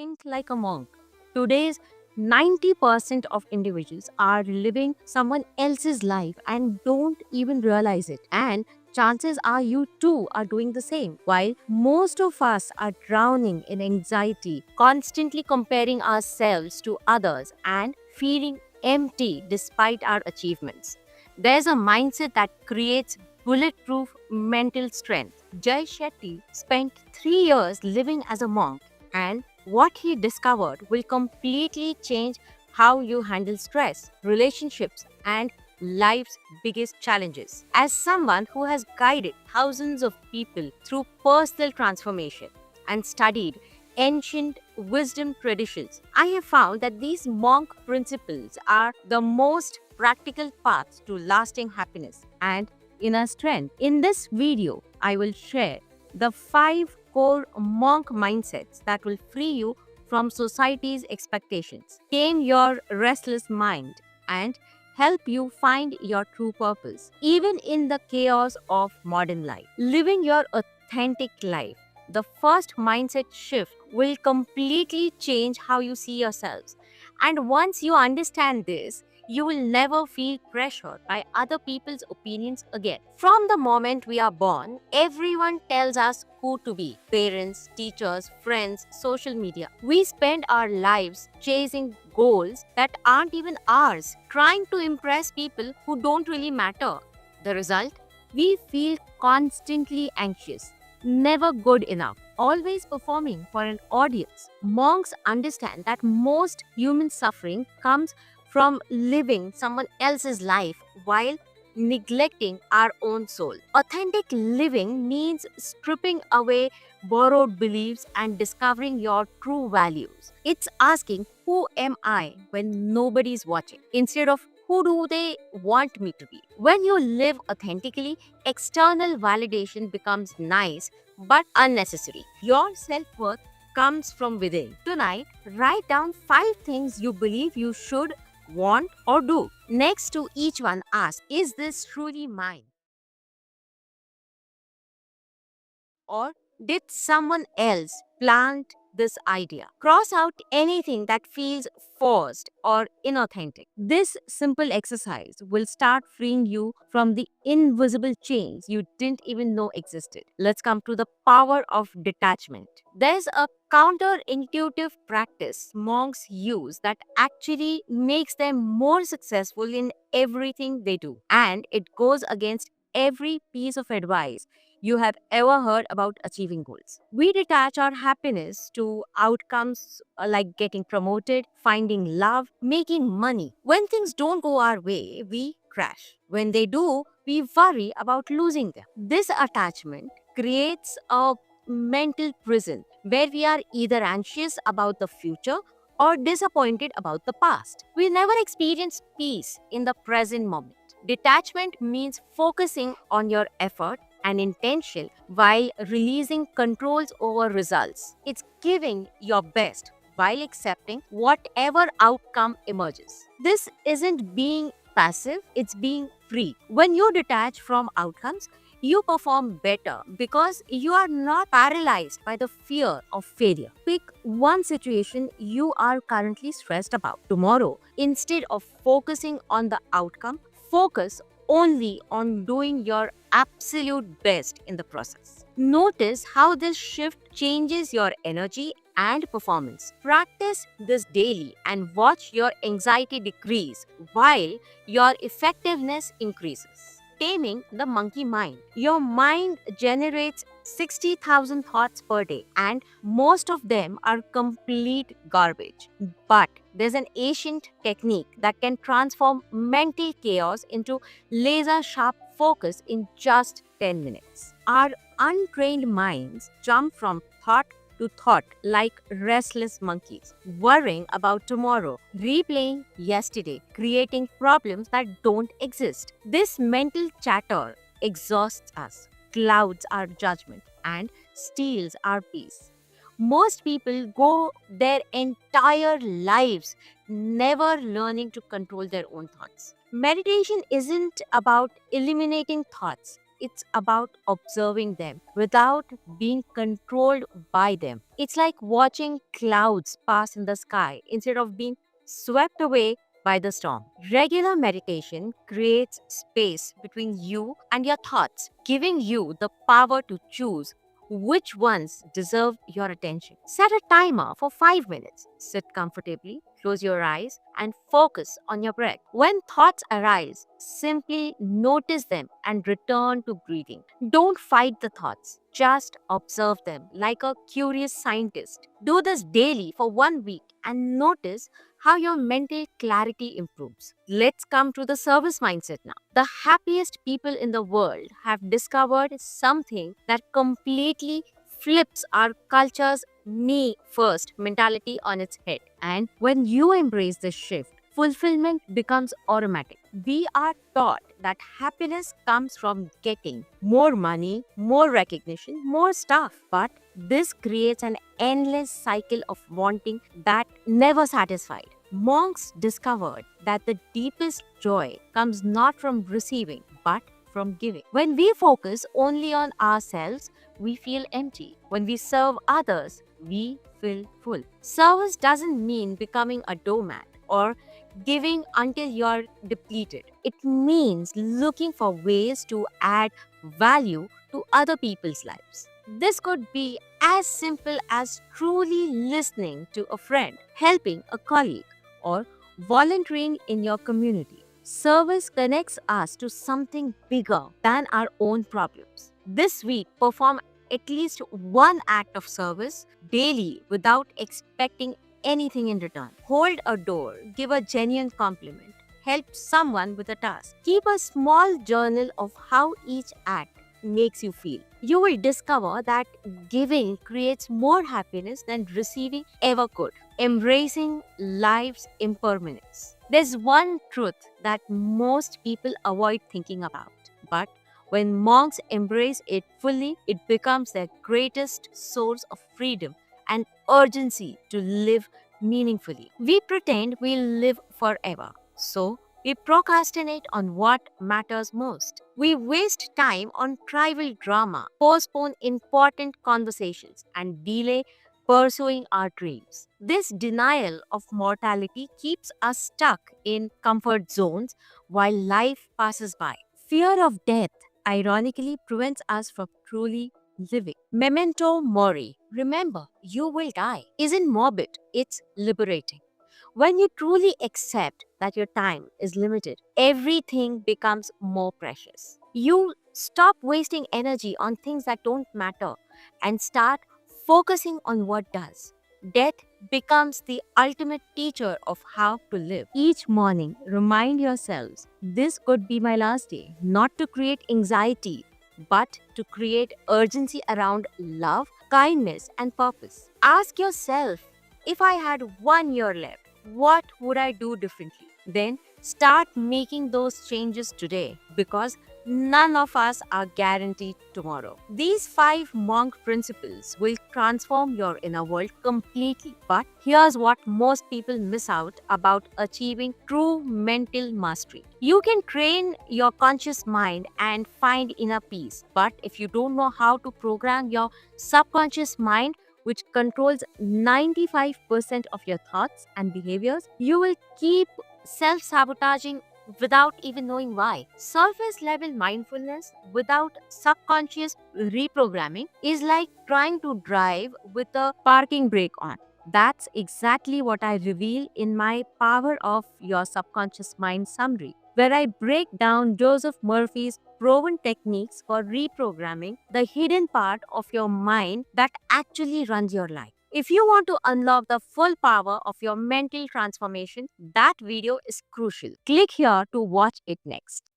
Think like a monk. Today's 90% of individuals are living someone else's life and don't even realize it. And chances are you too are doing the same. While most of us are drowning in anxiety, constantly comparing ourselves to others and feeling empty despite our achievements. There's a mindset that creates bulletproof mental strength. Jay Shetty spent 3 years living as a monk, and what he discovered will completely change how you handle stress, relationships, and life's biggest challenges. As someone who has guided thousands of people through personal transformation and studied ancient wisdom traditions, I have found that these monk principles are the most practical paths to lasting happiness and inner strength. In this video, I will share the 5 core monk mindsets that will free you from society's expectations, tame your restless mind, and help you find your true purpose, even in the chaos of modern life. Living your authentic life. The first mindset shift will completely change how you see yourselves. And once you understand this, you will never feel pressured by other people's opinions again. From the moment we are born, everyone tells us who to be: parents, teachers, friends, social media. We spend our lives chasing goals that aren't even ours, trying to impress people who don't really matter. The result? We feel constantly anxious, never good enough, always performing for an audience. Monks understand that most human suffering comes from living someone else's life while neglecting our own soul. Authentic living means stripping away borrowed beliefs and discovering your true values. It's asking, who am I when nobody's watching, instead of who do they want me to be? When you live authentically, external validation becomes nice but unnecessary. Your self worth comes from within. Tonight, write down 5 things you believe you should, want, or do. Next to each one, ask, is this truly mine? Or did someone else plant this idea? Cross out anything that feels forced or inauthentic. This simple exercise will start freeing you from the invisible chains you didn't even know existed. Let's come to the power of detachment. There's a counterintuitive practice monks use that actually makes them more successful in everything they do, and it goes against every piece of advice you have ever heard about achieving goals. We detach our happiness to outcomes like getting promoted, finding love, making money. When things don't go our way, we crash. When they do, we worry about losing them. This attachment creates a mental prison where we are either anxious about the future or disappointed about the past. We never experience peace in the present moment. Detachment means focusing on your effort and intention while releasing controls over results. It's giving your best while accepting whatever outcome emerges. This isn't being passive, it's being free. When you detach from outcomes, you perform better because you are not paralyzed by the fear of failure. Pick one situation you are currently stressed about. Tomorrow, instead of focusing on the outcome, focus only on doing your absolute best in the process. Notice how this shift changes your energy and performance. Practice this daily and watch your anxiety decrease while your effectiveness increases. Taming the monkey mind. Your mind generates 60,000 thoughts per day, and most of them are complete garbage. But there's an ancient technique that can transform mental chaos into laser sharp focus in just 10 minutes. Our untrained minds jump from thought to thought like restless monkeys, worrying about tomorrow, replaying yesterday, creating problems that don't exist. This mental chatter exhausts us, clouds our judgment, and steals our peace. Most people go their entire lives never learning to control their own thoughts. Meditation isn't about eliminating thoughts, it's about observing them without being controlled by them. It's like watching clouds pass in the sky instead of being swept away by the storm. Regular meditation creates space between you and your thoughts, giving you the power to choose which ones deserve your attention. Set a timer for 5 minutes. Sit comfortably, close your eyes, and focus on your breath. When thoughts arise, simply notice them and return to breathing. Don't fight the thoughts, just observe them like a curious scientist. Do this daily for 1 week and notice how your mental clarity improves. Let's come to the service mindset now. The happiest people in the world have discovered something that completely flips our culture's me first mentality on its head. And when you embrace this shift, fulfillment becomes automatic. We are taught that happiness comes from getting more money, more recognition, more stuff. But this creates an endless cycle of wanting that never satisfied. Monks discovered that the deepest joy comes not from receiving but from giving. When we focus only on ourselves, we feel empty. When we serve others, we feel full. Service doesn't mean becoming a doormat or giving until you're depleted. It means looking for ways to add value to other people's lives. This could be as simple as truly listening to a friend, helping a colleague, or volunteering in your community. Service connects us to something bigger than our own problems. This week, perform at least one act of service daily without expecting anything in return. Hold a door, give a genuine compliment, help someone with a task. Keep a small journal of how each act makes you feel. You will discover that giving creates more happiness than receiving ever could. Embracing life's impermanence. There's one truth that most people avoid thinking about, but when monks embrace it fully, it becomes their greatest source of freedom and urgency to live meaningfully. We pretend we'll live forever, so we procrastinate on what matters most. We waste time on trivial drama, postpone important conversations, and delay pursuing our dreams. This denial of mortality keeps us stuck in comfort zones while life passes by. Fear of death, ironically, prevents us from truly living. Memento mori, remember, you will die, isn't morbid, it's liberating. When you truly accept that your time is limited, everything becomes more precious. You stop wasting energy on things that don't matter and start focusing on what does. Death becomes the ultimate teacher of how to live. Each morning, remind yourselves this could be my last day, not to create anxiety, but to create urgency around love, kindness, and purpose. Ask yourself, if I had 1 year left, what would I do differently? Then start making those changes today because none of us are guaranteed tomorrow. These 5 monk principles will transform your inner world completely. But here's what most people miss out about achieving true mental mastery. You can train your conscious mind and find inner peace, but if you don't know how to program your subconscious mind, which controls 95% of your thoughts and behaviors, you will keep self sabotaging without even knowing why. Surface level mindfulness without subconscious reprogramming is like trying to drive with a parking brake on. That's exactly what I reveal in my Power of Your Subconscious Mind summary, where I break down Joseph Murphy's proven techniques for reprogramming the hidden part of your mind that actually runs your life. If you want to unlock the full power of your mental transformation, that video is crucial. Click here to watch it next.